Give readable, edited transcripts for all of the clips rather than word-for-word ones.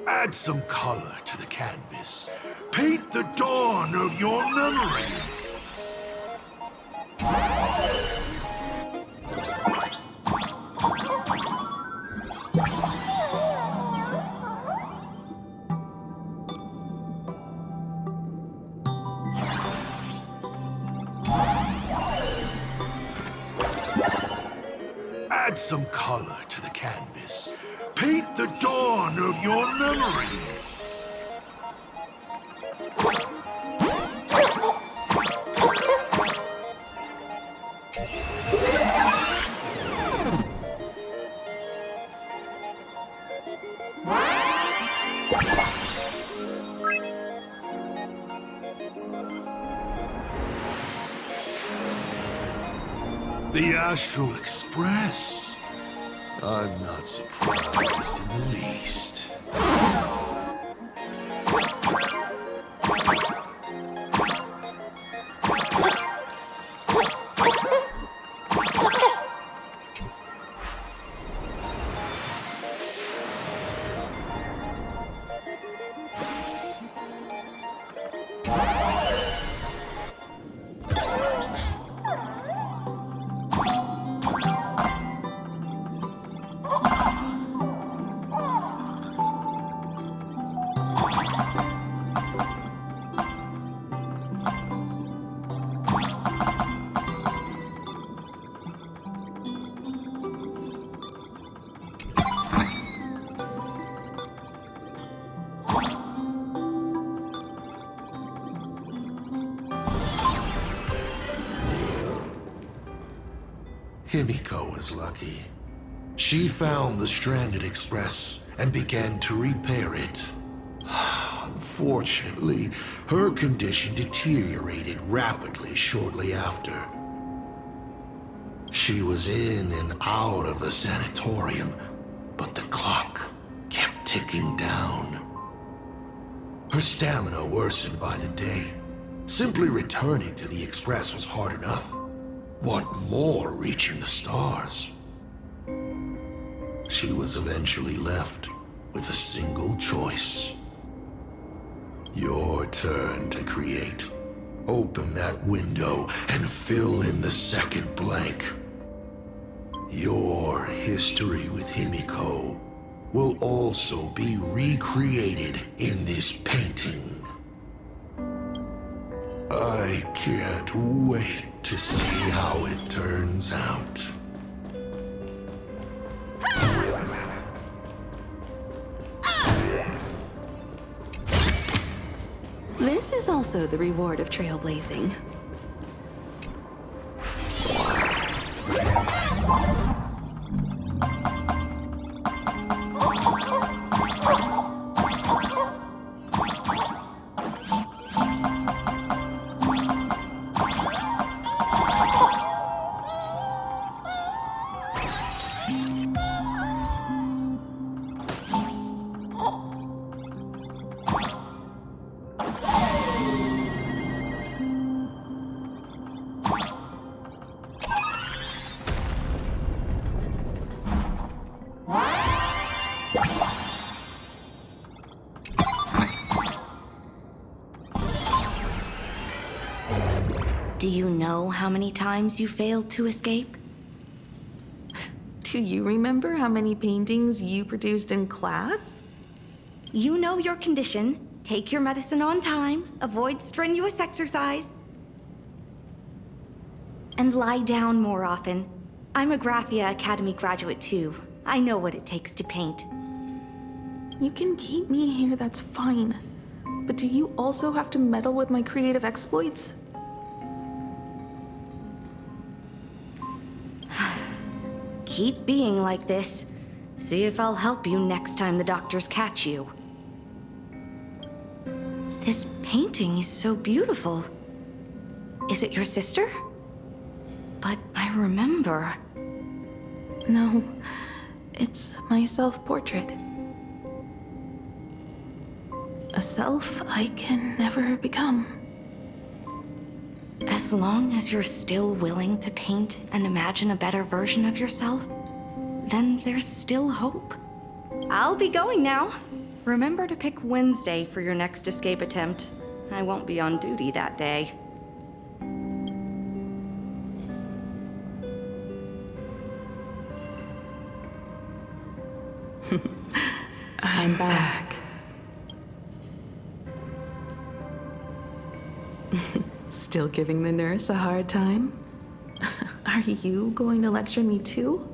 Add some color to the canvas. Paint the dawn of your memories. Add some color to the canvas. Paint the dawn of your memories. The Astral Express. I'm not surprised in the least. Himiko was lucky. She found the stranded express and began to repair it. Unfortunately, her condition deteriorated rapidly shortly after. She was in and out of the sanatorium, but the clock kept ticking down. Her stamina worsened by the day. Simply returning to the express was hard enough. What more reaching the stars? She was eventually left with a single choice. Your turn to create. Open that window and fill in the second blank. Your history with Himiko will also be recreated in this painting. I can't wait to see how it turns out. This is also the reward of trailblazing. Do you know how many times you failed to escape? Do you remember how many paintings you produced in class? You know your condition. Take your medicine on time, avoid strenuous exercise, and lie down more often. I'm a Graphia Academy graduate too. I know what it takes to paint. You can keep me here, that's fine. But do you also have to meddle with my creative exploits? Keep being like this. See if I'll help you next time the doctors catch you. This painting is so beautiful. Is it your sister? But I remember. No, it's my self-portrait. A self I can never become. As long as you're still willing to paint and imagine a better version of yourself, then there's still hope. I'll be going now. Remember to pick Wednesday for your next escape attempt. I won't be on duty that day. I'm back. Still giving the nurse a hard time? Are you going to lecture me too?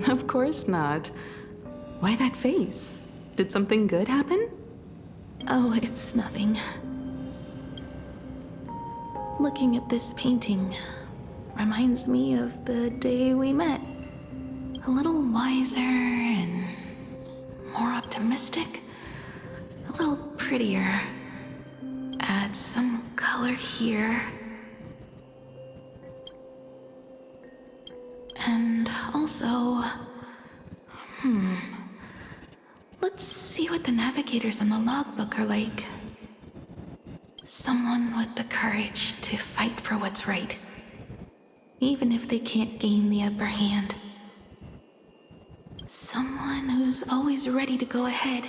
Of course not. Why that face? Did something good happen? Oh, it's nothing. Looking at this painting reminds me of the day we met. A little wiser and more optimistic. A little prettier. Add some color here. And also... Let's see what the navigators on the logbook are like. Someone with the courage to fight for what's right, even if they can't gain the upper hand. Someone who's always ready to go ahead,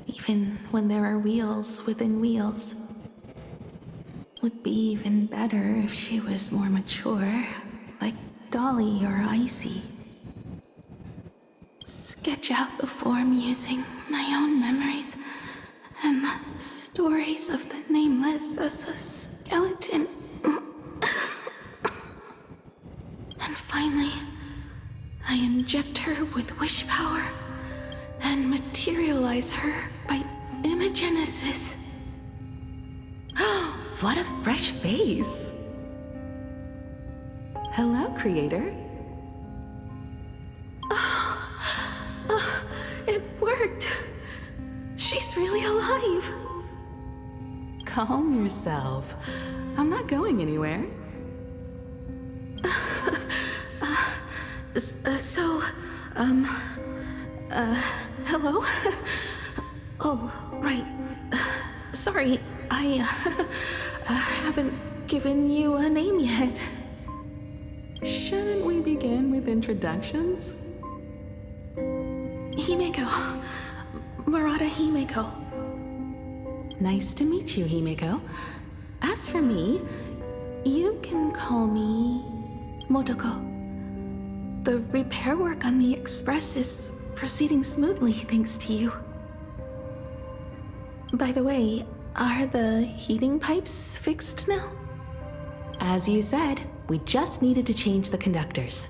even when there are wheels within wheels. Would be even better if she was more mature, like Dolly or Icy. Sketch out the form using my own memories and the stories of the nameless as a skeleton. And finally, I inject her with wish power and materialize her by imagenesis. What a fresh face! Hello, creator. It worked! She's really alive! Calm yourself. I'm not going anywhere. Hello? Oh, right. Sorry, I haven't given you a name yet. Shouldn't we begin with introductions? Himeko. Murata Himeko. Nice to meet you, Himeko. As for me, you can call me Motoko. The repair work on the Express is proceeding smoothly thanks to you. By the way, are the heating pipes fixed now? As you said, we just needed to change the conductors.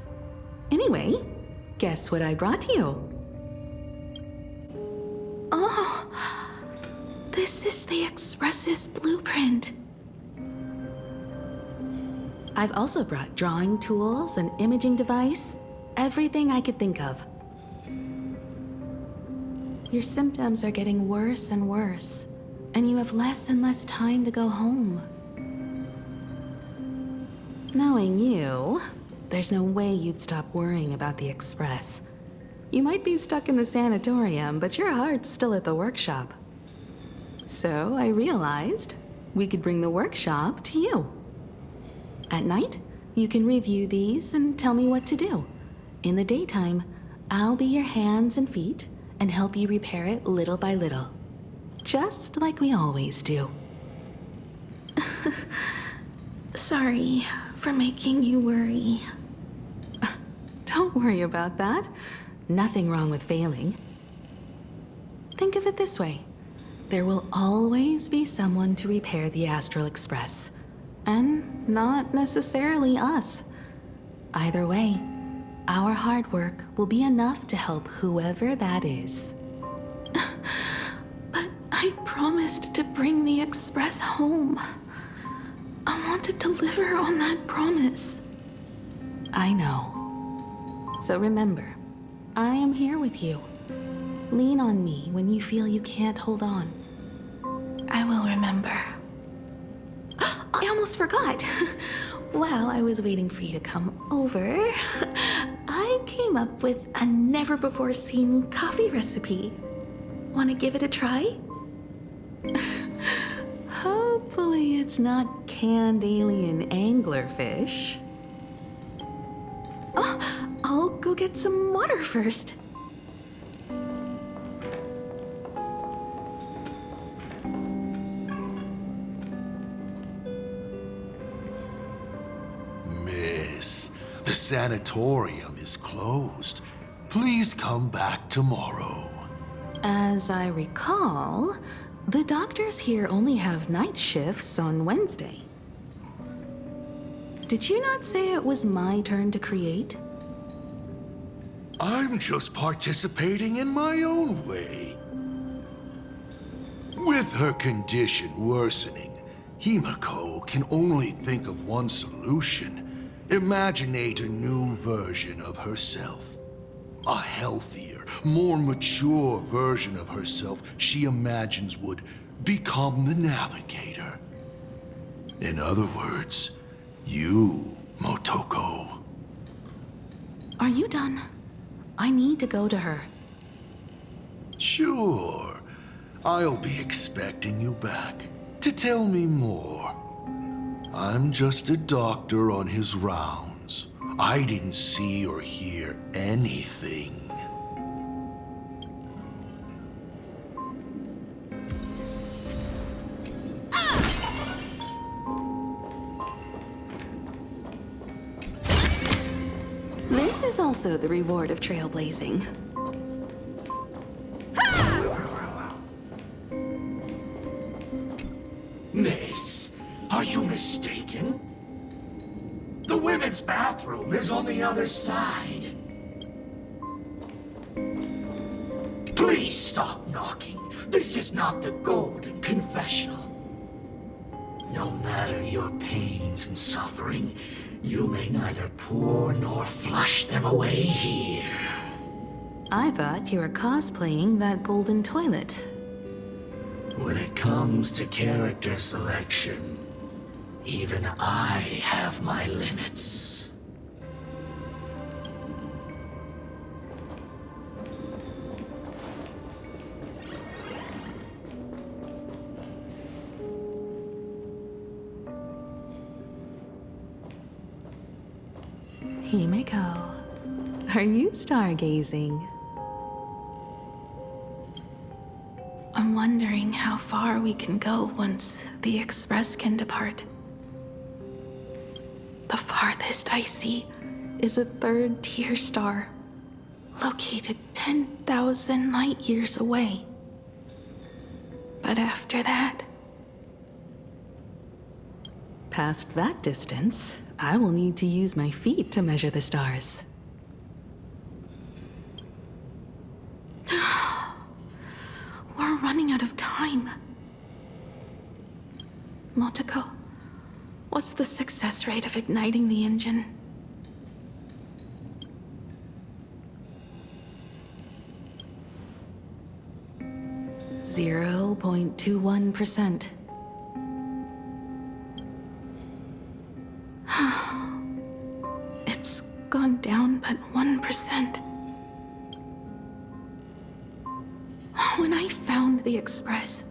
Anyway, guess what I brought you? Oh, this is the Express's blueprint. I've also brought drawing tools, an imaging device, everything I could think of. Your symptoms are getting worse and worse, and you have less and less time to go home. Knowing you, there's no way you'd stop worrying about the Express. You might be stuck in the sanatorium, but your heart's still at the workshop. So I realized we could bring the workshop to you. At night, you can review these and tell me what to do. In the daytime, I'll be your hands and feet and help you repair it little by little. Just like we always do. Sorry for making you worry. Don't worry about that. Nothing wrong with failing. Think of it this way. There will always be someone to repair the Astral Express. And not necessarily us. Either way, our hard work will be enough to help whoever that is. But I promised to bring the Express home. I want to deliver on that promise. I know. So remember, I am here with you. Lean on me when you feel you can't hold on. I will remember. I almost forgot. While I was waiting for you to come over, I came up with a never-before-seen coffee recipe. Want to give it a try? Hopefully it's not canned alien anglerfish. Oh, I'll go get some water first. Miss, the sanatorium is closed. Please come back tomorrow. As I recall, the doctors here only have night shifts on Wednesday. Did you not say it was my turn to create? I'm just participating in my own way. With her condition worsening, Himiko can only think of one solution. Imaginate a new version of herself. A healthier, more mature version of herself she imagines would become the Navigator. In other words, you, Motoko. Are you done? I need to go to her. Sure. I'll be expecting you back to tell me more. I'm just a doctor on his rounds. I didn't see or hear anything. This is also the reward of trailblazing. Miss, are you mistaken? The women's bathroom is on the other side. Please stop knocking. This is not the Golden Confessional. No matter your pains and suffering, you may neither pour nor flush them away here. I thought you were cosplaying that golden toilet. When it comes to character selection, even I have my limits. Himiko, are you stargazing? I'm wondering how far we can go once the Express can depart. The farthest I see is a third-tier star, located 10,000 light years away. But after that... Past that distance, I will need to use my feet to measure the stars. We're running out of time. Motoko, what's the success rate of igniting the engine? .21%. It's gone down but 1%. When I found the Express,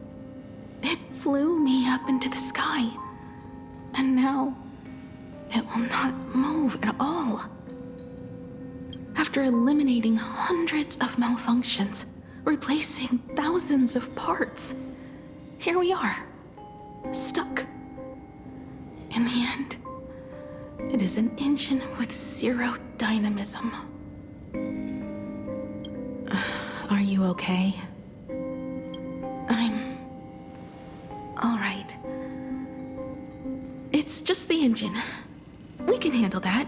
it flew me up into the sky. And now, it will not move at all. After eliminating hundreds of malfunctions, replacing thousands of parts, here we are, stuck. In the end, it is an engine with zero dynamism. Are you okay? I'm... all right. It's just the engine. We can handle that.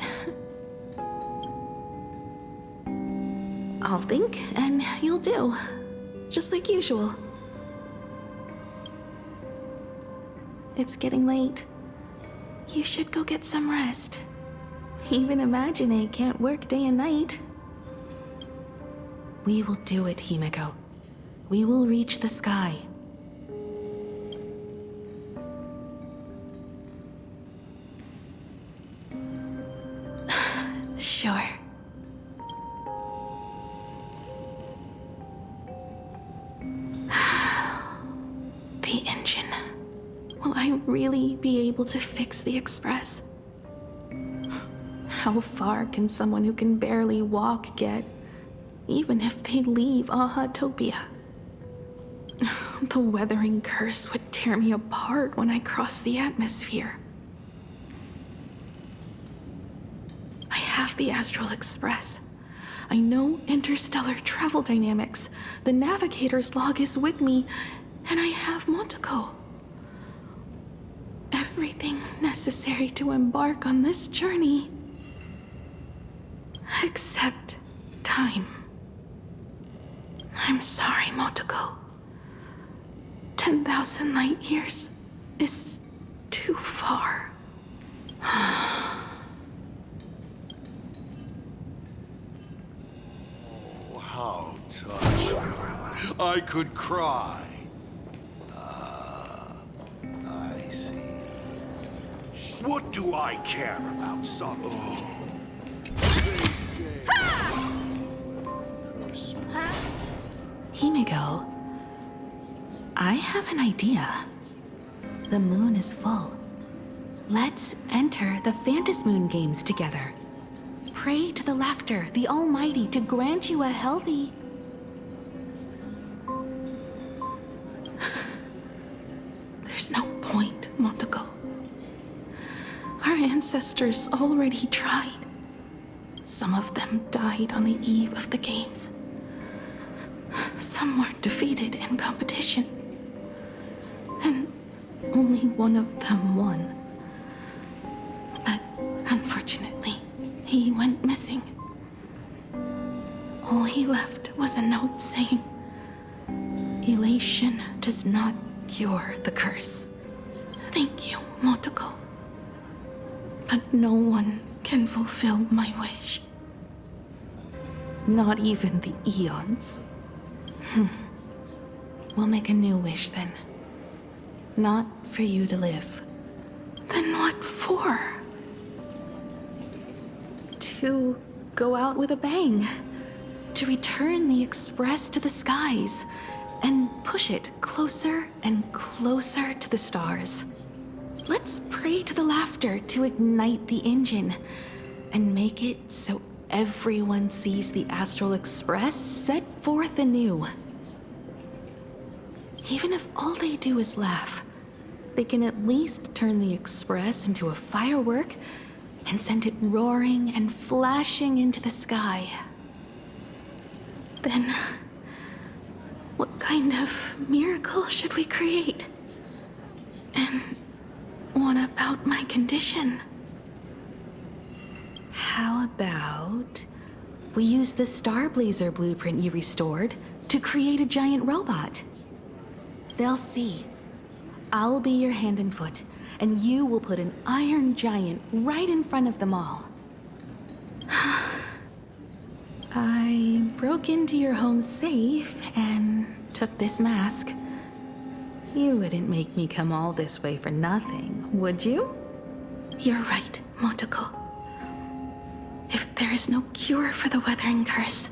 I'll think, and you'll do. Just like usual. It's getting late. You should go get some rest. Even Imagine can't work day and night. We will do it, Himiko. We will reach the sky. Sure. The engine. Will I really be able to fix the Express? How far can someone who can barely walk get, even if they leave Ahatopia? The weathering curse would tear me apart when I cross the atmosphere. I have the Astral Express. I know interstellar travel dynamics. The navigator's log is with me, and I have Motoko. Everything necessary to embark on this journey. Except time. I'm sorry, Motoko. 10,000 light years is too far. Oh, how touching. I could cry. I see. What do I care about something? They say... Himiko, I have an idea. The moon is full. Let's enter the Phantasmoon Moon games together. Pray to the Laughter, the Almighty, to grant you a healthy... There's no point, Motoko. Our ancestors already tried. Some of them died on the eve of the games. Some were defeated in competition. And only one of them won. But unfortunately, he went missing. All he left was a note saying, "Elation does not cure the curse. Thank you, Motoko. But no one can fulfill my wish. Not even the eons." We'll make a new wish then. Not for you to live. Then what for? To go out with a bang. To return the Express to the skies. And push it closer and closer to the stars. Let's pray to the Laughter to ignite the engine. And make it so everyone sees the Astral Express set forth anew. Even if all they do is laugh, they can at least turn the Express into a firework and send it roaring and flashing into the sky. Then, what kind of miracle should we create? And what about my condition? How about we use the Starblazer blueprint you restored to create a giant robot? They'll see. I'll be your hand and foot, and you will put an iron giant right in front of them all. I broke into your home safe and took this mask. You wouldn't make me come all this way for nothing, would you? You're right, Motoko. If there is no cure for the weathering curse,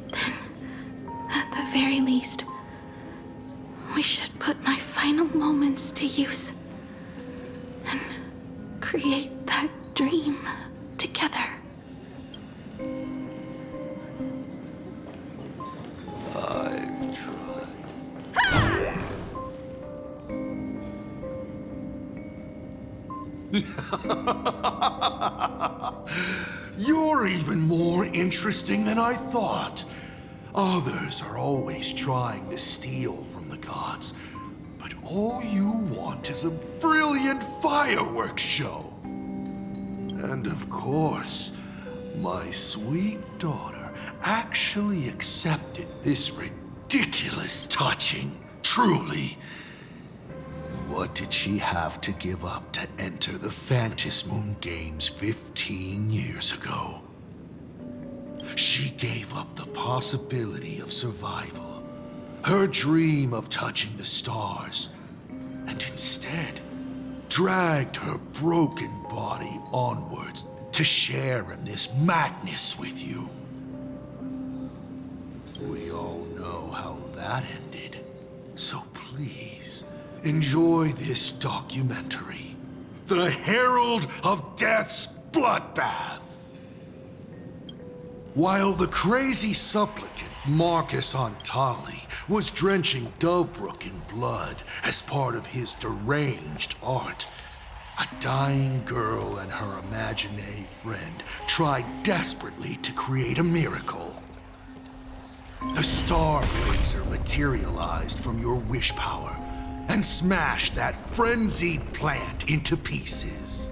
then, at the very least, we should put my final moments to use and create that dream together. I've tried. You're even more interesting than I thought. Others are always trying to steal from the gods, but all you want is a brilliant fireworks show. And of course, my sweet daughter actually accepted this ridiculous touching, truly. What did she have to give up to enter the Phantasmoon Moon games 15 years ago? She gave up the possibility of survival, her dream of touching the stars, and instead dragged her broken body onwards to share in this madness with you. We all know how that ended, so please enjoy this documentary, The Herald of Death's Bloodbath. While the crazy supplicant Marcus Antali was drenching Dovebrook in blood as part of his deranged art, a dying girl and her imaginary friend tried desperately to create a miracle. The Star Blazer materialized from your wish power and smashed that frenzied plant into pieces.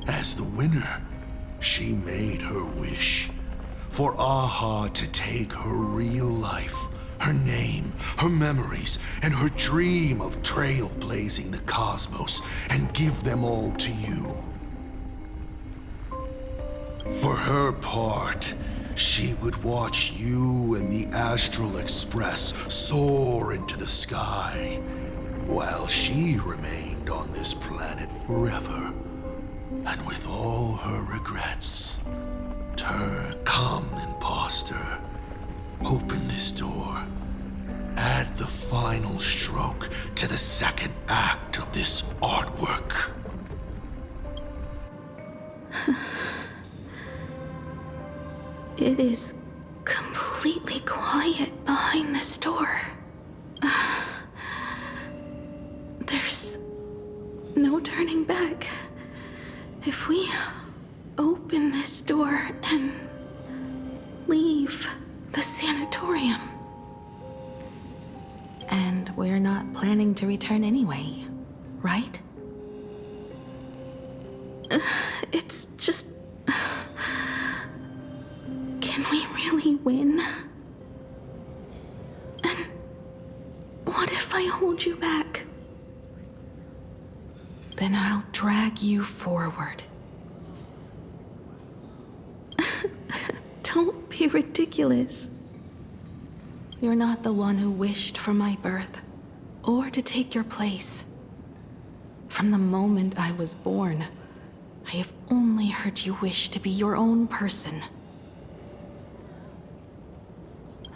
As the winner, she made her wish for Aha to take her real life, her name, her memories, and her dream of trailblazing the cosmos and give them all to you. For her part, she would watch you and the Astral Express soar into the sky, while she remained on this planet forever. And with all her regrets, come, imposter, open this door. Add the final stroke to the second act of this artwork. It is completely quiet behind this door. There's no turning back. If we open this door and leave the sanatorium. And we're not planning to return anyway, right? It's just... Can we really win? And what if I hold you back? Then I'll drag you forward. Don't be ridiculous. You're not the one who wished for my birth, or to take your place. From the moment I was born, I have only heard you wish to be your own person.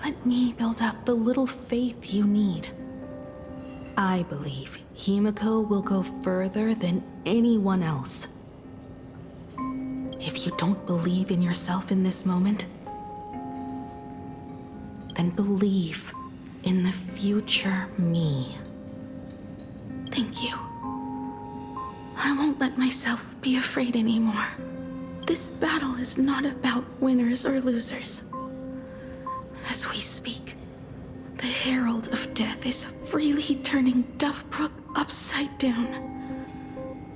Let me build up the little faith you need. I believe Himiko will go further than anyone else. If you don't believe in yourself in this moment, then believe in the future me. Thank you. I won't let myself be afraid anymore. This battle is not about winners or losers. As we speak, the Herald of Death is freely turning Dovebrook upside down.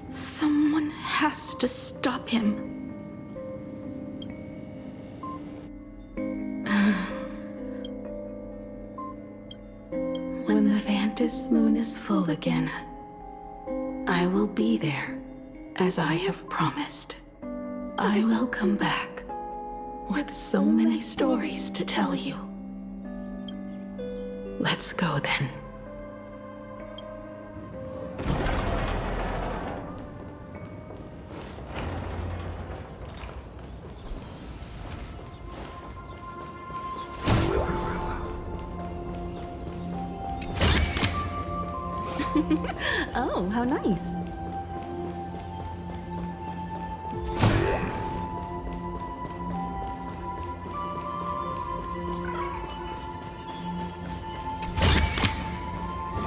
Someone has to stop him. When the Vantis moon is full again, I will be there, as I have promised. I will come back with so many stories to tell you. Let's go then. Oh, how nice.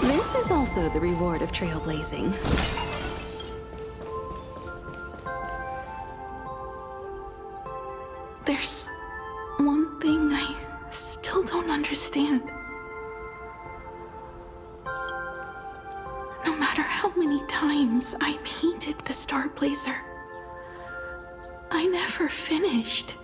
This is also the reward of trailblazing. There's one thing I still don't understand. No matter how many times I painted the Star Blazer, I never finished.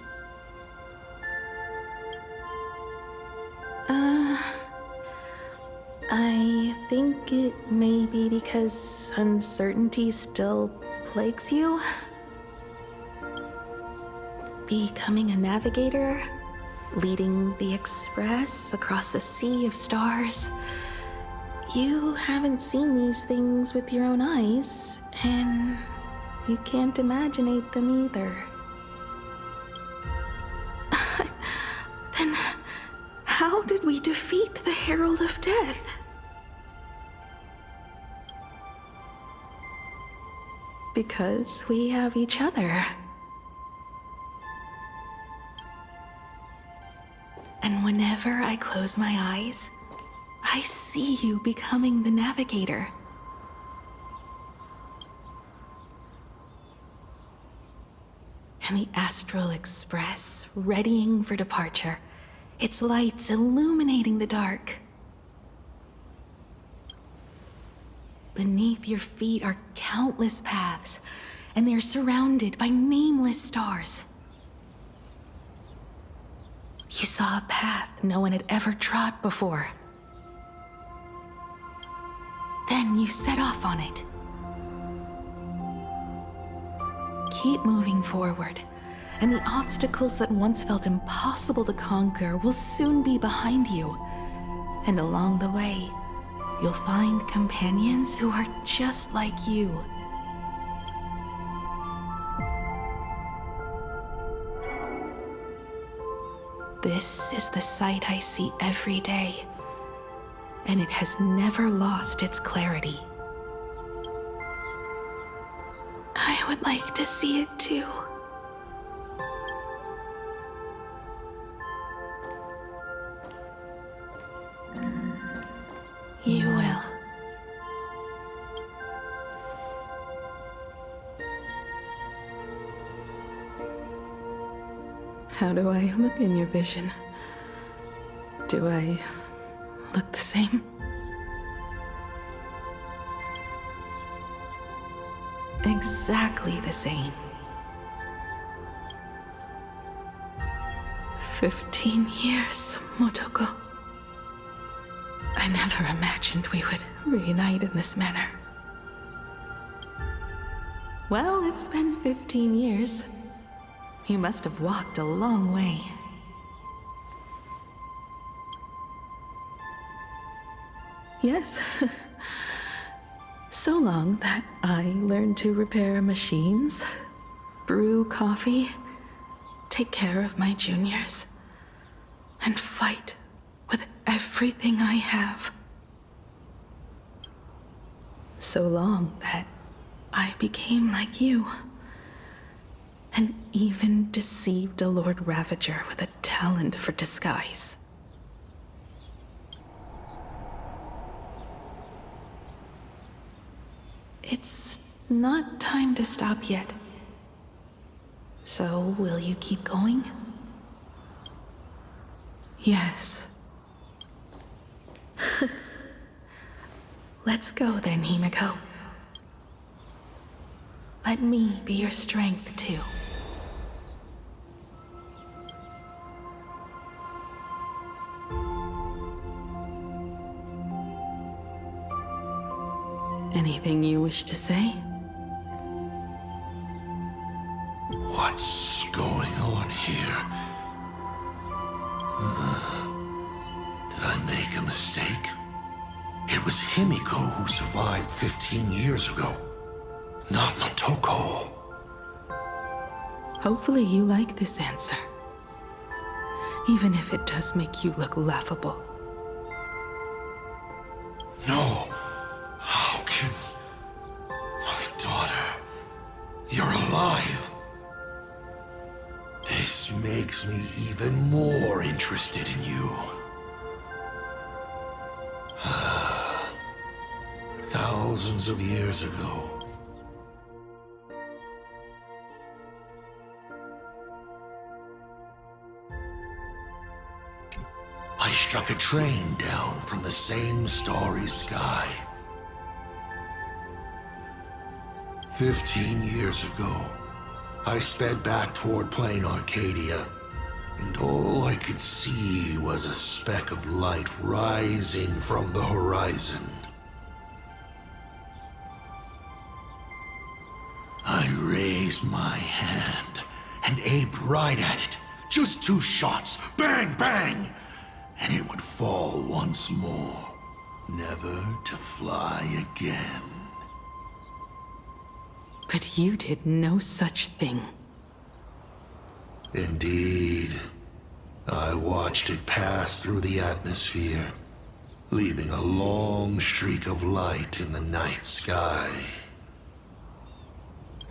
I think it may be because uncertainty still plagues you. Becoming a navigator, leading the Express across a sea of stars. You haven't seen these things with your own eyes, and you can't imaginate them either. Then how did we defeat the Herald of Death? Because we have each other. And whenever I close my eyes, I see you becoming the navigator. And the Astral Express, readying for departure, its lights illuminating the dark. Beneath your feet are countless paths, and they are surrounded by nameless stars. You saw a path no one had ever trod before. Then you set off on it. Keep moving forward, and the obstacles that once felt impossible to conquer will soon be behind you. And along the way, you'll find companions who are just like you. This is the sight I see every day, and it has never lost its clarity. I would like to see it too. You will. How do I look in your vision? Do I look the same? Exactly the same. 15 years, Motoko. I never imagined we would reunite in this manner. Well, it's been 15 years. You must have walked a long way. Yes. So long that I learned to repair machines, brew coffee, take care of my juniors, and fight with everything I have. So long that I became like you, and even deceived a Lord Ravager with a talent for disguise. It's not time to stop yet. So, will you keep going? Yes. Let's go then, Himiko. Let me be your strength, too. Anything you wish to say? What's going on here? Did I make a mistake? It was Himiko who survived 15 years ago, not Motoko. Hopefully you like this answer, even if it does make you look laughable. No. How can... My daughter... You're alive. This makes me even more interested in you. Thousands of years ago. I struck a train down from the same starry sky. 15 years ago, I sped back toward Plain Arcadia, and all I could see was a speck of light rising from the horizon. I raised my hand and aimed right at it. Just 2 shots, bang, bang, and it would fall once more. never to fly again. But you did no such thing. Indeed. I watched it pass through the atmosphere, leaving a long streak of light in the night sky.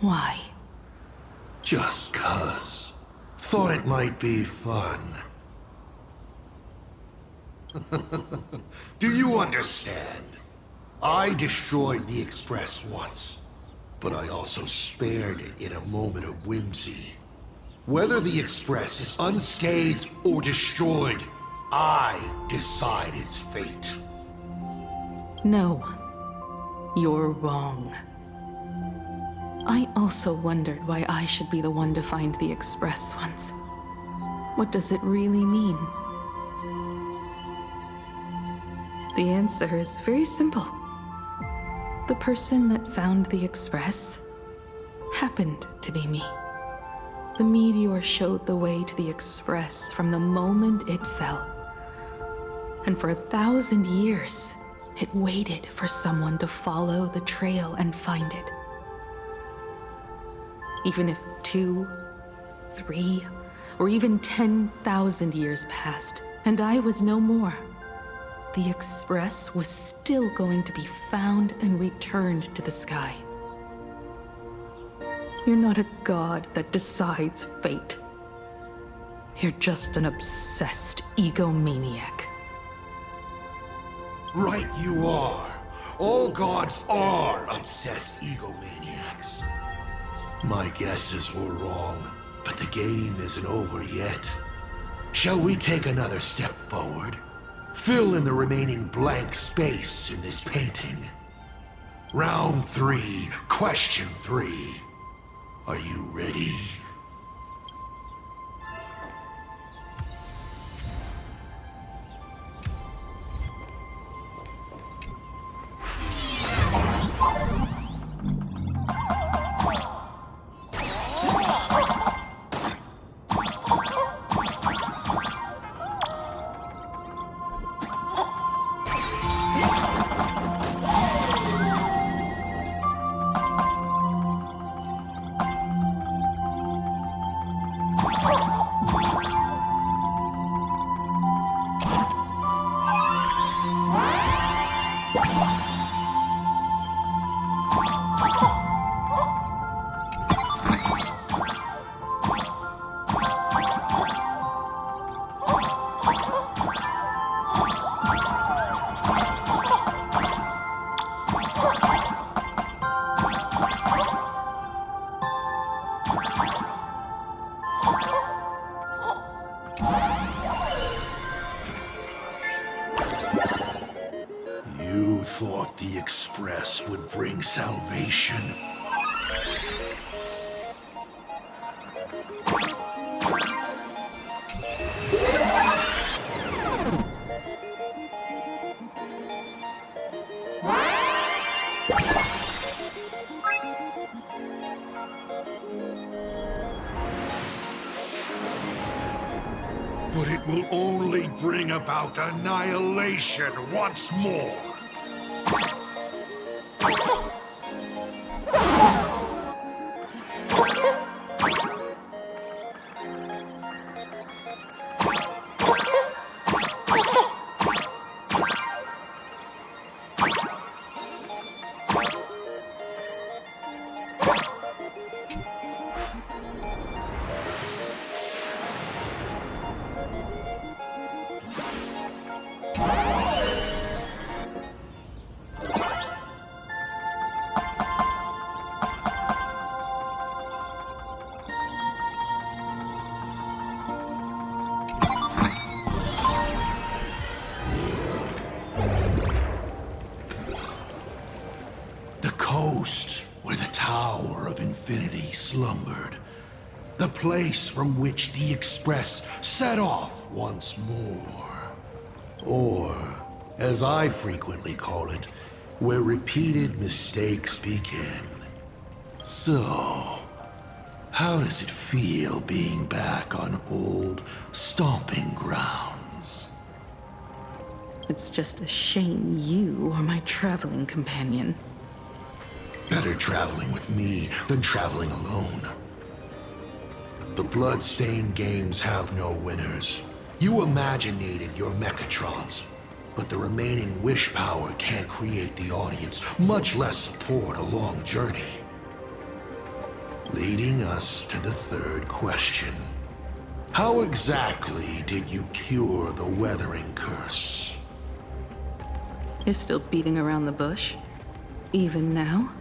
Why? Just 'cause. Thought it might be fun. Do you understand? I destroyed the Express once, but I also spared it in a moment of whimsy. Whether the Express is unscathed or destroyed, I decide its fate. No. You're wrong. I also wondered why I should be the one to find the Express once. What does it really mean? The answer is very simple. The person that found the Express happened to be me. The meteor showed the way to the Express from the moment it fell. And for 1,000 years, it waited for someone to follow the trail and find it. Even if 2, 3, or even 10,000 years passed, and I was no more, the Express was still going to be found and returned to the sky. You're not a god that decides fate. You're just an obsessed egomaniac. Right you are. All gods are obsessed egomaniacs. My guesses were wrong, but the game isn't over yet. Shall we take another step forward? Fill in the remaining blank space in this painting. Round 3, question 3. Are you ready? You thought the Express would bring salvation? But it will only bring about annihilation once more. Coast where the Tower of Infinity slumbered. The place from which the Express set off once more. Or, as I frequently call it, where repeated mistakes begin. So, how does it feel being back on old stomping grounds? It's just a shame you are my traveling companion. Better traveling with me than traveling alone. The blood-stained games have no winners. You imaginated your Mechatrons, but the remaining wish power can't create the audience, much less support a long journey. Leading us to the third question. How exactly did you cure the weathering curse? You're still beating around the bush? Even now?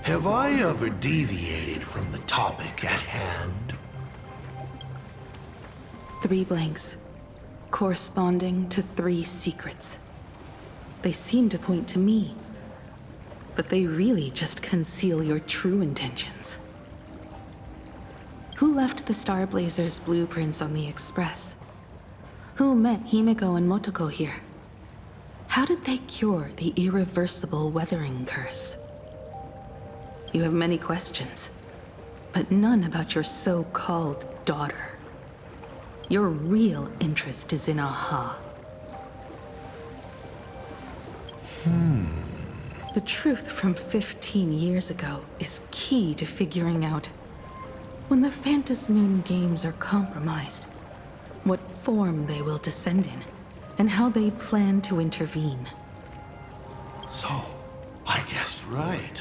Have I ever deviated from the topic at hand? 3 blanks, corresponding to 3 secrets. They seem to point to me, but they really just conceal your true intentions. Who left the Star Blazers' blueprints on the Express? Who met Himeko and Motoko here? How did they cure the irreversible weathering curse? You have many questions, but none about your so-called daughter. Your real interest is in Aha. The truth from 15 years ago is key to figuring out when the Phantasmoon games are compromised, what form they will descend in, and how they plan to intervene. So, I guessed right.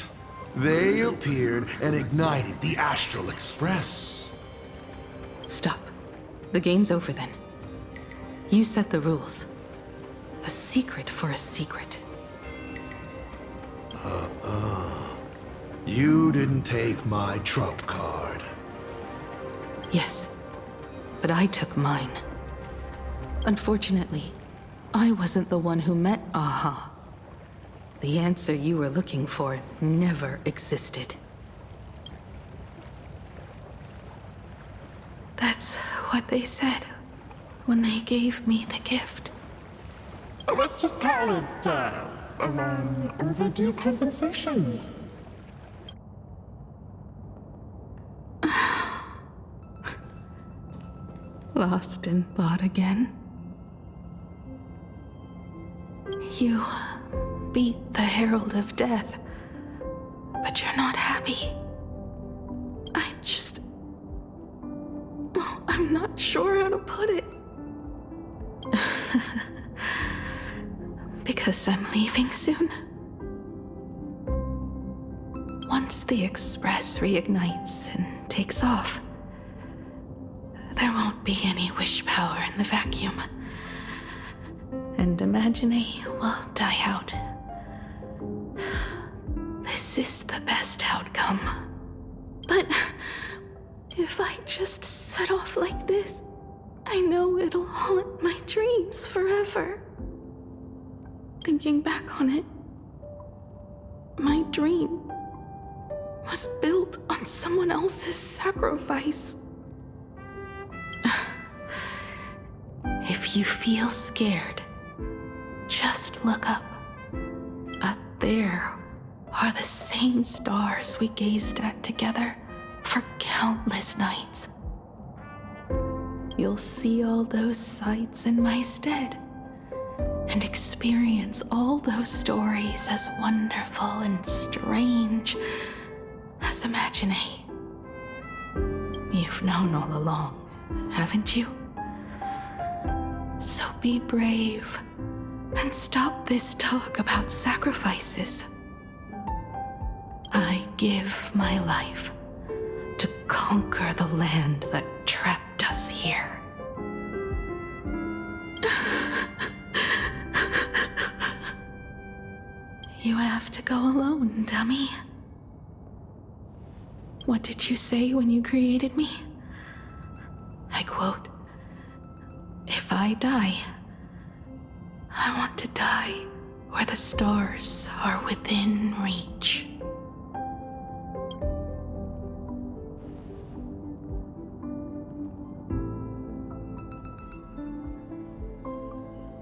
They appeared and ignited the Astral Express. Stop. The game's over then. You set the rules. A secret for a secret. You didn't take my trump card. Yes, but I took mine. Unfortunately, I wasn't the one who met Aha. The answer you were looking for never existed. That's what they said when they gave me the gift. Let's just call it, a long overdue compensation. Lost in thought again? You beat the Herald of Death, but you're not happy. I'm not sure how to put it. Because I'm leaving soon. Once the Express reignites and takes off, there won't be any wish power in the vacuum. And Imagine will die out. This is the best outcome. But if I just set off like this, I know it'll haunt my dreams forever. Thinking back on it, my dream was built on someone else's sacrifice. If you feel scared, just look up. Up there are the same stars we gazed at together for countless nights. You'll see all those sights in my stead and experience all those stories as wonderful and strange as Imagine. You've known all along, haven't you? So be brave and stop this talk about sacrifices. I give my life to conquer the land that trapped us here. You have to go alone, dummy. What did you say when you created me? I quote, "If I die, I want to die where the stars are within reach."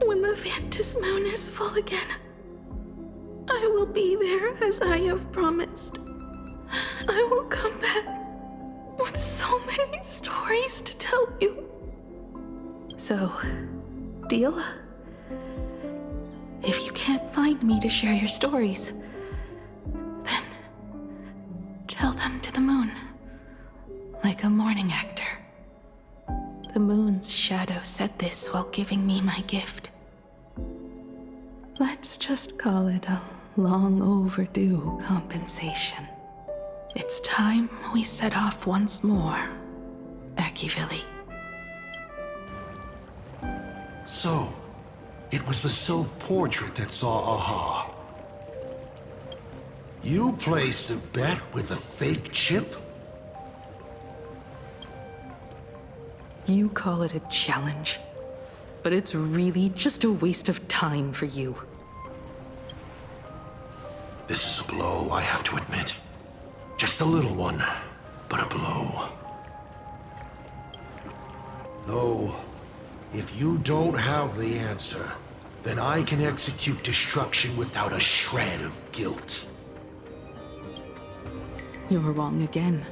When the Phantasmoon is full again, I will be there as I have promised. I will come back with so many stories to tell you. So, deal? If you can't find me to share your stories, then tell them to the moon, like a mourning actor. The moon's shadow said this while giving me my gift. Let's just call it a long overdue compensation. It's time we set off once more, Akivili. So, it was the self-portrait that saw Aha. You placed a bet with a fake chip? You call it a challenge, but it's really just a waste of time for you. This is a blow, I have to admit. Just a little one, but a blow. Though, if you don't have the answer, then I can execute destruction without a shred of guilt. You're wrong again.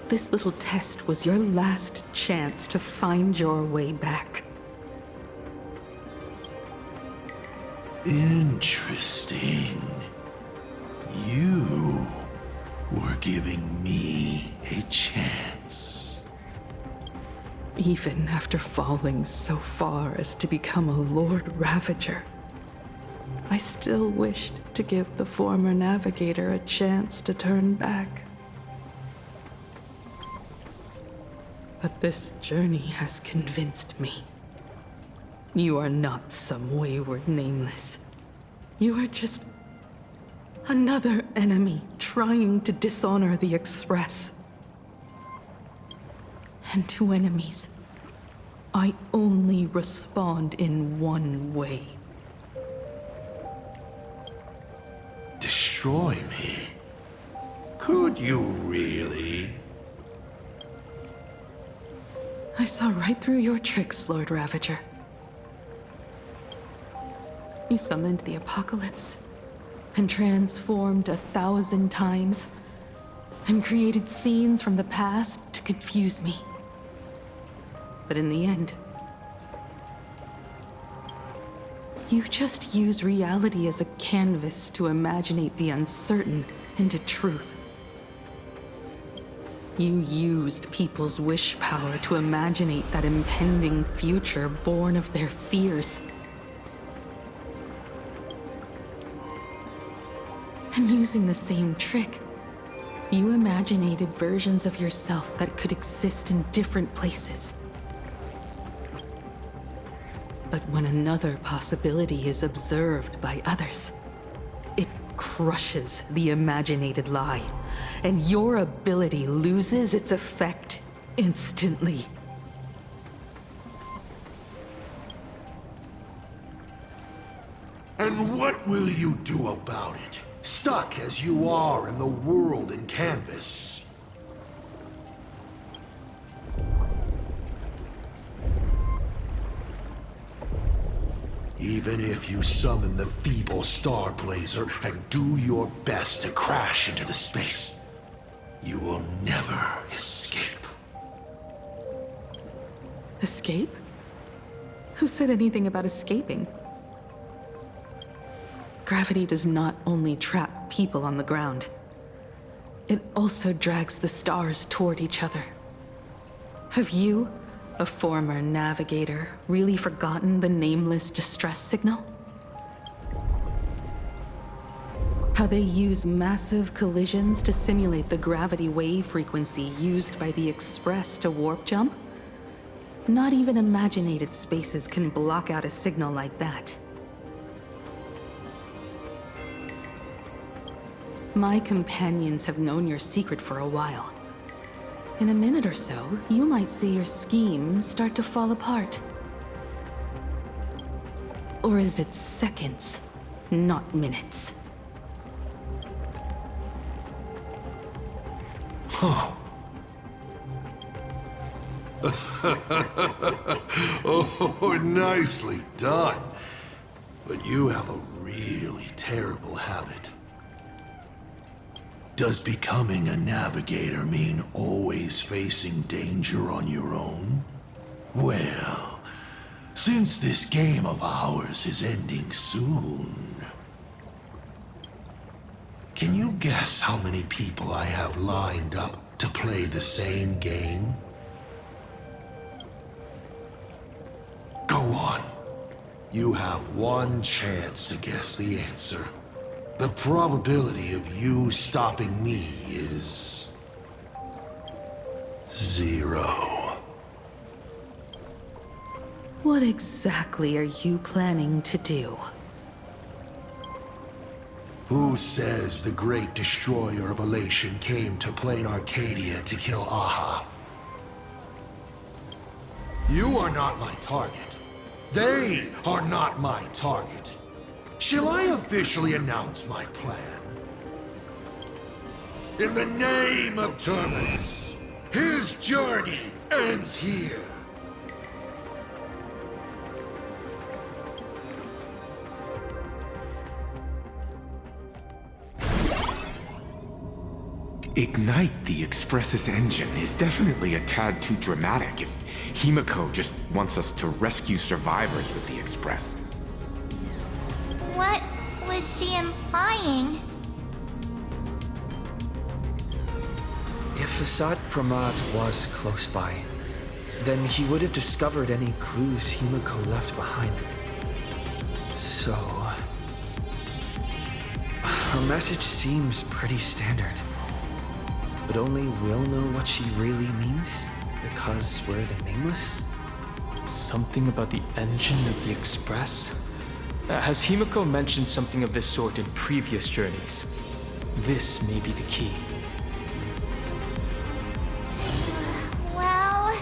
This little test was your last chance to find your way back. Interesting. You were giving me a chance. Even after falling so far as to become a Lord Ravager, I still wished to give the former navigator a chance to turn back. But this journey has convinced me. You are not some wayward nameless. You are just another enemy trying to dishonor the Express. And to enemies, I only respond in one way. Destroy me? Could you really? I saw right through your tricks, Lord Ravager. You summoned the apocalypse, and transformed 1,000 times, and created scenes from the past to confuse me. But in the end, you just use reality as a canvas to imaginate the uncertain into truth. You used people's wish power to imaginate that impending future born of their fears. And using the same trick, you imaginated versions of yourself that could exist in different places. But when another possibility is observed by others, it crushes the imaginated lie, and your ability loses its effect instantly. And what will you do about it? Stuck as you are in the world in canvas. Even if you summon the feeble star blazer and do your best to crash into the space, you will never escape. Escape? Who said anything about escaping? Gravity does not only trap people on the ground, it also drags the stars toward each other. Have you, a former navigator, really forgotten the nameless distress signal? How they use massive collisions to simulate the gravity wave frequency used by the Express to warp jump? Not even imaginated spaces can block out a signal like that. My companions have known your secret for a while. In a minute or so, you might see your scheme start to fall apart. Or is it seconds, not minutes? Huh. Oh, nicely done. But you have a really terrible habit. Does becoming a navigator mean always facing danger on your own? Well, Since this game of ours is ending soon, can you guess how many people I have lined up to play the same game? Go on. You have one chance to guess the answer. The probability of you stopping me is 0. What exactly are you planning to do? Who says the great destroyer of Elation came to plain Arcadia to kill Aha? You are not my target. They are not my target. Shall I officially announce my plan? In the name of Terminus, his journey ends here. Ignite the Express's engine is definitely a tad too dramatic if Himiko just wants us to rescue survivors with the Express. What was she implying? If Assad Pramat was close by, then he would have discovered any clues Himiko left behind. So... her message seems pretty standard. But only we'll know what she really means, because we're the Nameless? Something about the engine of the Express? Has Himiko mentioned something of this sort in previous journeys? This may be the key. Well,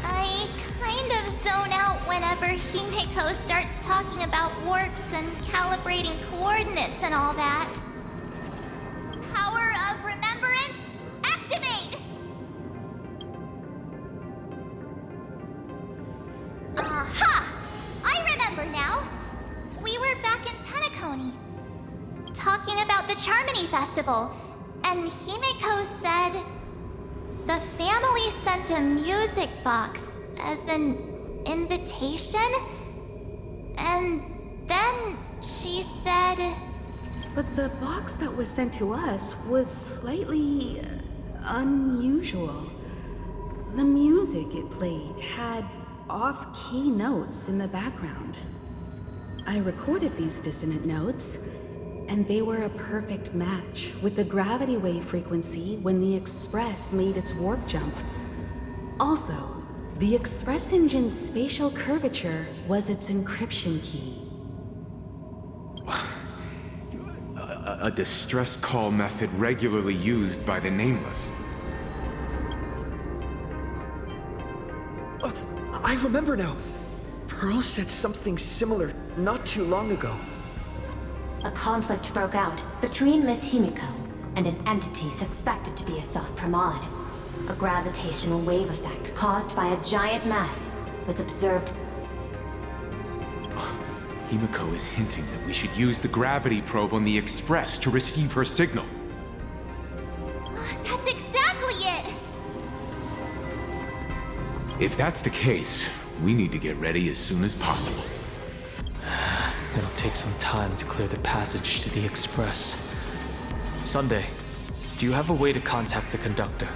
I kind of zone out whenever Himiko starts talking about warps and calibrating coordinates and all that. Power of remembrance, activate! Aha! I remember now. We were back in Penacony, talking about the Charmony Festival, and Himiko said the family sent a music box as an invitation, and then she said... But the box that was sent to us was slightly unusual. The music it played had off-key notes in the background. I recorded these dissonant notes, and they were a perfect match with the gravity wave frequency when the Express made its warp jump. Also, the Express engine's spatial curvature was its encryption key. A distress call method regularly used by the Nameless. I remember now. Pearl said something similar not too long ago. A conflict broke out between Miss Himiko and an entity suspected to be Assad Pramod. A gravitational wave effect caused by a giant mass was observed. Himiko is hinting that we should use the gravity probe on the Express to receive her signal. That's exactly it! If that's the case, we need to get ready as soon as possible. It'll take some time to clear the passage to the Express. Sunday, do you have a way to contact the conductor?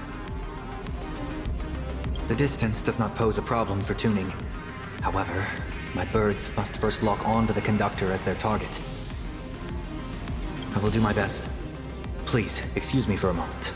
The distance does not pose a problem for tuning. However, my birds must first lock on to the conductor as their target. I will do my best. Please, excuse me for a moment.